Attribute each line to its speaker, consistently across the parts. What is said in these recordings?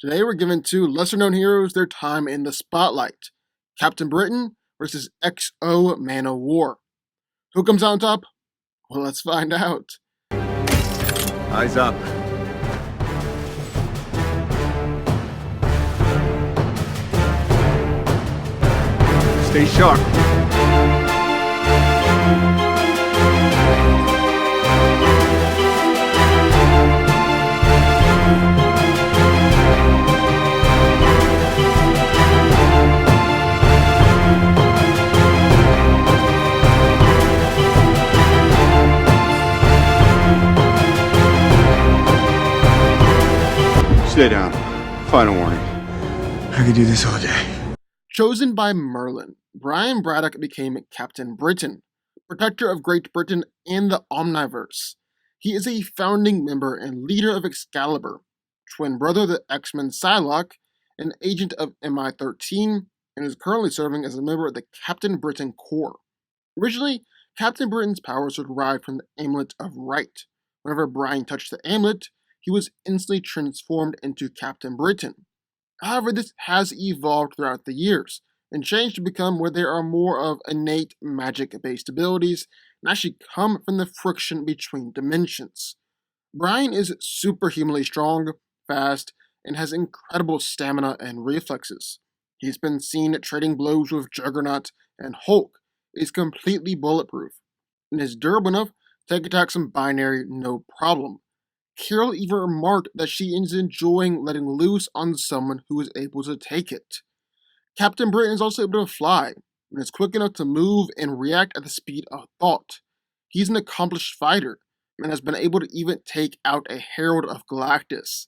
Speaker 1: Today we're giving two lesser known heroes their time in the spotlight. Captain Britain versus X-O Manowar. Who comes out on top? Well, let's find out.
Speaker 2: Eyes up. Stay sharp. Stay down. Final warning. I could do this all day.
Speaker 1: Chosen by Merlin, Brian Braddock became Captain Britain, protector of Great Britain and the omniverse. He is a founding member and leader of Excalibur, twin brother of the X-Men Psylocke, an agent of MI-13, and is currently serving as a member of the Captain Britain Corps. Originally, Captain Britain's powers were derived from the Amulet of Right. Whenever Brian touched the amulet, he was instantly transformed into Captain Britain. However, this has evolved throughout the years, and changed to become where there are more of innate magic-based abilities and actually come from the friction between dimensions. Brian is superhumanly strong, fast, and has incredible stamina and reflexes. He's been seen trading blows with Juggernaut and Hulk, is completely bulletproof, and is durable enough to take attacks from Binary no problem. Carol even remarked that she is enjoying letting loose on someone who is able to take it. Captain Britain is also able to fly, and is quick enough to move and react at the speed of thought. He's an accomplished fighter, and has been able to even take out a Herald of Galactus.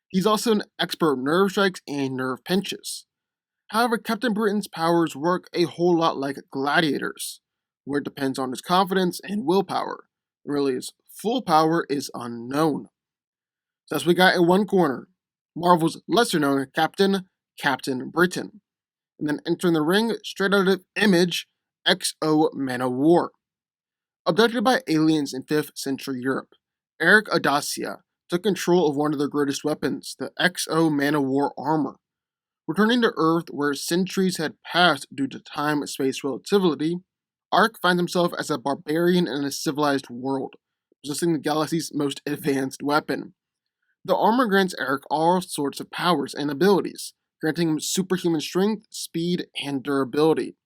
Speaker 1: He's also an expert with nerve strikes and nerve pinches. However, Captain Britain's powers work a whole lot like Gladiator's, where it depends on his confidence and willpower. Really, his full power is unknown. So that's what we got in one corner. Marvel's lesser-known Captain Britain. And then entering the ring, straight out of Image, X-O Manowar. Abducted by aliens in 5th century Europe, Eric Audacia took control of one of their greatest weapons, the X-O Manowar armor. Returning to Earth, where centuries had passed due to time-space relativity, Ark finds himself as a barbarian in a civilized world, possessing the galaxy's most advanced weapon. The armor grants Eric all sorts of powers and abilities, granting him superhuman strength, speed, and durability.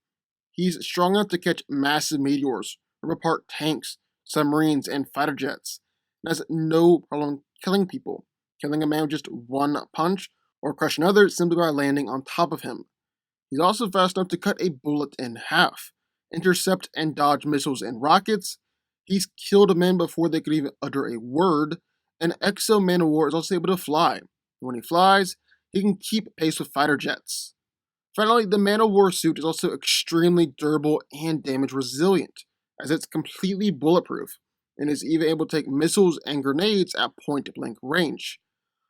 Speaker 1: He's strong enough to catch massive meteors, rip apart tanks, submarines, and fighter jets, and has no problem killing people, killing a man with just one punch, or crush another simply by landing on top of him. He's also fast enough to cut a bullet in half, intercept and dodge missiles and rockets. He's killed men before they could even utter a word, and X-O Manowar is also able to fly. When he flies, he can keep pace with fighter jets. Finally, the Manowar suit is also extremely durable and damage resilient, as it's completely bulletproof, and is even able to take missiles and grenades at point-blank range.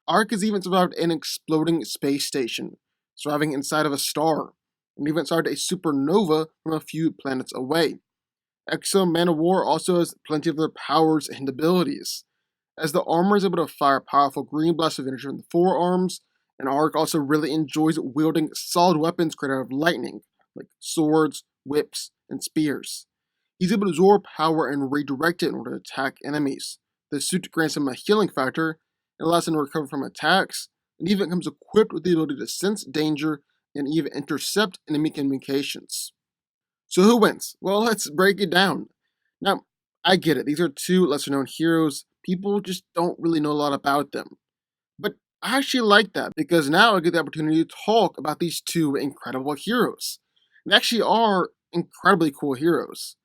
Speaker 1: Ark has even survived an exploding space station, surviving inside of a star, and even started a supernova from a few planets away. X-O Manowar also has plenty of other powers and abilities, as the armor is able to fire powerful green blasts of energy from the forearms, and Ark also really enjoys wielding solid weapons created out of lightning, like swords, whips, and spears. He's able to absorb power and redirect it in order to attack enemies. The suit grants him a healing factor, and allows him to recover from attacks, and even comes equipped with the ability to sense danger and even intercept enemy communications. So who wins? Well, let's break it down. Now, I get it, these are two lesser known heroes, people just don't really know a lot about them. But I actually like that, because now I get the opportunity to talk about these two incredible heroes. They actually are incredibly cool heroes.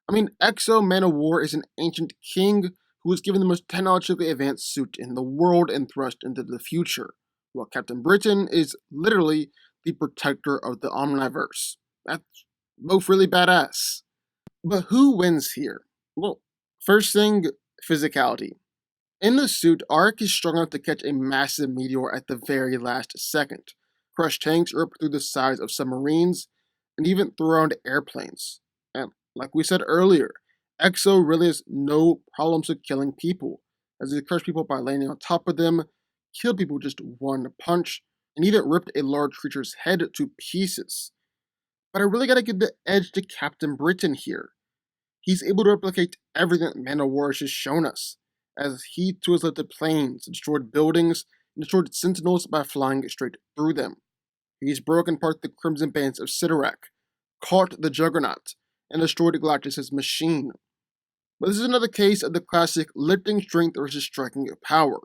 Speaker 1: I mean, X-O Manowar is an ancient king who was given the most technologically advanced suit in the world and thrust into the future, while Captain Britain is literally the protector of the omniverse. That's both really badass. But who wins here? Well, first thing, physicality. In the suit, Ark is strong enough to catch a massive meteor at the very last second, crush tanks rip through the sides of submarines, and even throw around airplanes. And like we said earlier, X-O really has no problems with killing people, as he crushes people by landing on top of them, killed people with just one punch, and even ripped a large creature's head to pieces. But I really gotta give the edge to Captain Britain here. He's able to replicate everything that Manowar has just shown us, as he too has lifted planes, destroyed buildings, and destroyed sentinels by flying straight through them. He's broken apart the Crimson Bands of Sidorak, caught the Juggernaut, and destroyed Galactus' machine. But this is another case of the classic lifting strength versus striking power.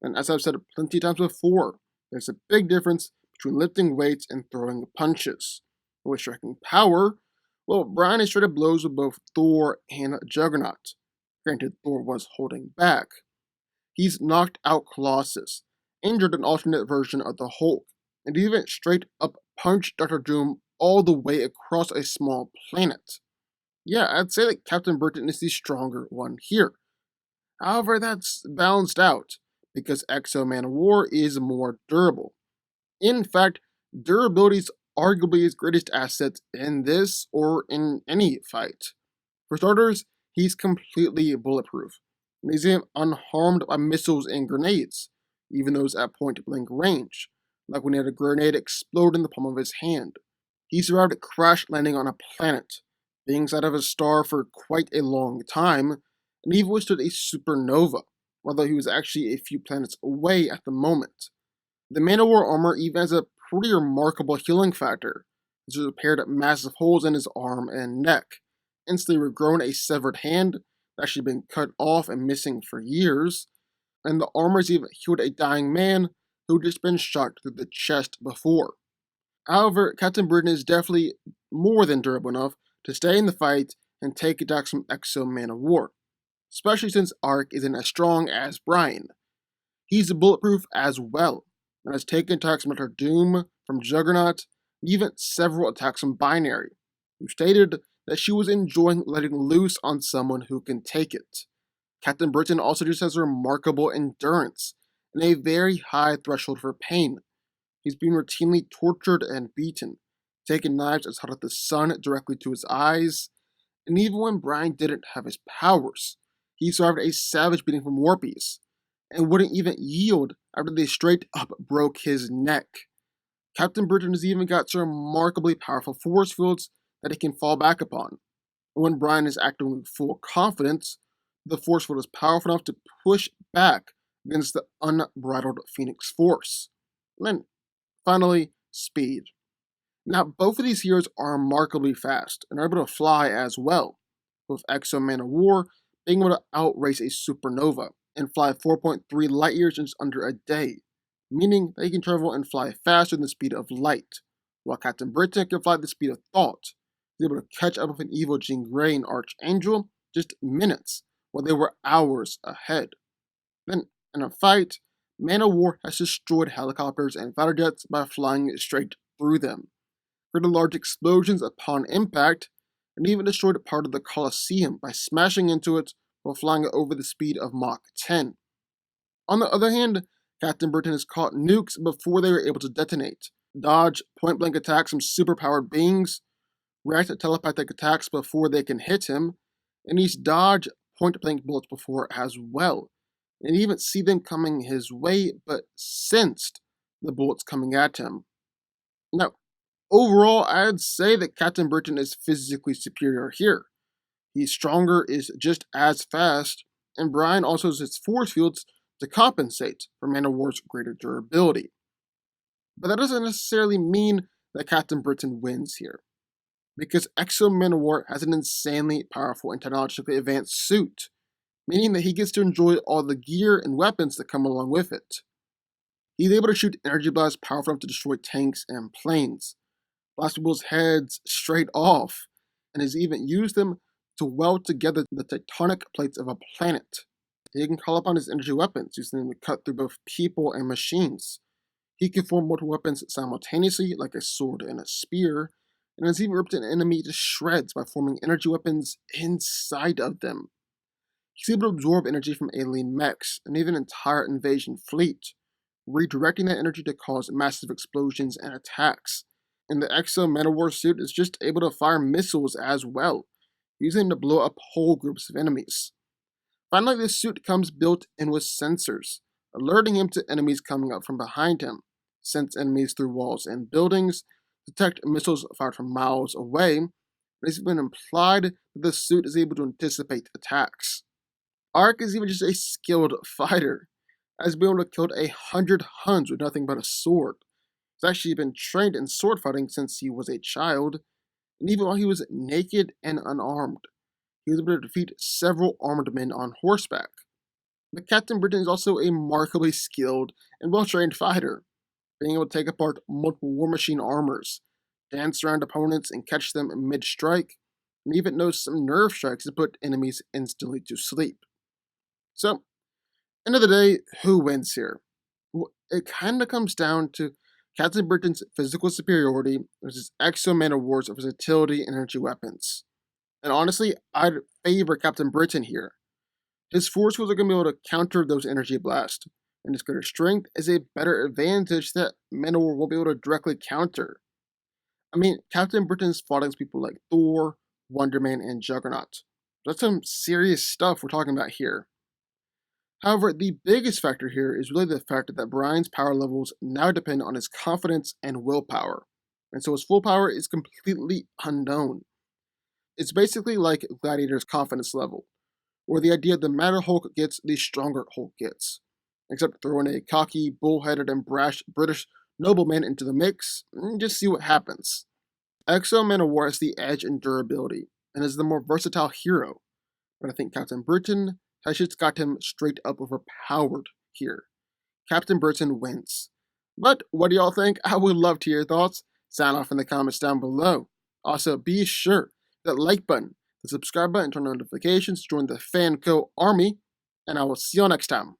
Speaker 1: And as I've said plenty of times before, there's a big difference between lifting weights and throwing punches. With striking power, well, Brian has traded blows with both Thor and Juggernaut. Granted, Thor was holding back. He's knocked out Colossus, injured an alternate version of the Hulk, and even straight up punched Dr. Doom all the way across a small planet. Yeah, I'd say that Captain Britain is the stronger one here. However, that's balanced out, because X-O Manowar is more durable. In fact, durability is arguably his greatest asset in this or in any fight. For starters, he's completely bulletproof, and he's unharmed by missiles and grenades, even those at point blank range, like when he had a grenade explode in the palm of his hand. He survived a crash landing on a planet, being inside of a star for quite a long time, and even withstood a supernova, although he was actually a few planets away at the moment. The Manowar armor even has a pretty remarkable healing factor, as it repaired massive holes in his arm and neck, instantly regrown a severed hand that actually been cut off and missing for years, and the armor's even healed a dying man who had just been shot through the chest before. However, Captain Britain is definitely more than durable enough to stay in the fight and take attacks from X-O Manowar, especially since Ark isn't as strong as Brian. He's bulletproof as well, and has taken attacks from Dr. Doom, from Juggernaut, and even several attacks from Binary, who stated that she was enjoying letting loose on someone who can take it. Captain Britain also just has remarkable endurance and a very high threshold for pain. He's been routinely tortured and beaten, taking knives as hot as the sun directly to his eyes, and even when Brian didn't have his powers, he survived a savage beating from Warpies, and wouldn't even yield after they straight up broke his neck. Captain Britain has even got some remarkably powerful force fields that he can fall back upon. And when Brian is acting with full confidence, the force field is powerful enough to push back against the unbridled Phoenix Force. And then, finally, speed. Now, both of these heroes are remarkably fast and are able to fly as well, with X-O Manowar being able to outrace a supernova and fly 4.3 light years in just under a day, meaning that he can travel and fly faster than the speed of light, while Captain Britain can fly at the speed of thought. He's able to catch up with an evil Jean Grey and Archangel just minutes, while they were hours ahead. Then, in a fight, Manowar has destroyed helicopters and fighter jets by flying straight through them, created large explosions upon impact, and even destroyed part of the Colosseum by smashing into it while flying over the speed of Mach 10. On the other hand, Captain Britain has caught nukes before they were able to detonate, dodge point-blank attacks from superpowered beings, react to telepathic attacks before they can hit him, and he's dodged point-blank bullets before as well, and even see them coming his way, but sensed the bullets coming at him. Now, overall, I'd say that Captain Britain is physically superior here. He's stronger, is just as fast, and Brian also has his force fields to compensate for Manowar's greater durability. But that doesn't necessarily mean that Captain Britain wins here, because X-O Manowar has an insanely powerful and technologically advanced suit, meaning that he gets to enjoy all the gear and weapons that come along with it. He's able to shoot energy blasts powerful enough to destroy tanks and planes, blast people's heads straight off, and has even used them to weld together the tectonic plates of a planet. He can call upon his energy weapons, using them to cut through both people and machines. He can form multiple weapons simultaneously, like a sword and a spear, and has even ripped an enemy to shreds by forming energy weapons inside of them. He's able to absorb energy from alien mechs and even an entire invasion fleet, redirecting that energy to cause massive explosions and attacks. And the X-O Manowar suit is just able to fire missiles as well, using them to blow up whole groups of enemies. Finally, this suit comes built in with sensors, alerting him to enemies coming up from behind him, sense enemies through walls and buildings, detect missiles fired from miles away, and it's been implied that the suit is able to anticipate attacks. Ark is even just a skilled fighter, has been able to kill 100 Huns with nothing but a sword. He's actually been trained in sword fighting since he was a child, and even while he was naked and unarmed, he was able to defeat several armed men on horseback. But Captain Britain is also a remarkably skilled and well trained fighter, being able to take apart multiple war machine armors, dance around opponents and catch them mid strike, and even knows some nerve strikes to put enemies instantly to sleep. So, end of the day, who wins here? Well, it kind of comes down to Captain Britain's physical superiority versus X-O Manowar's versatility and energy weapons. And honestly, I'd favor Captain Britain here. His force was going to be able to counter those energy blasts, and his greater strength is a better advantage that Manowar won't be able to directly counter. I mean, Captain Britain's fought against people like Thor, Wonder Man, and Juggernaut. That's some serious stuff we're talking about here. However, the biggest factor here is really the fact that Brian's power levels now depend on his confidence and willpower, and so his full power is completely unknown. It's basically like Gladiator's confidence level, where the idea the madder Hulk gets, the stronger Hulk gets. Except throwing a cocky, bullheaded, and brash British nobleman into the mix, and just see what happens. X-O Manowar has the edge in durability, and is the more versatile hero, but I think Captain Britain has just got him straight up overpowered here. Captain Britain wins. But what do y'all think? I would love to hear your thoughts. Sound off in the comments down below. Also, be sure that like button, the subscribe button, turn on notifications, join the FanCo army, and I will see you all next time.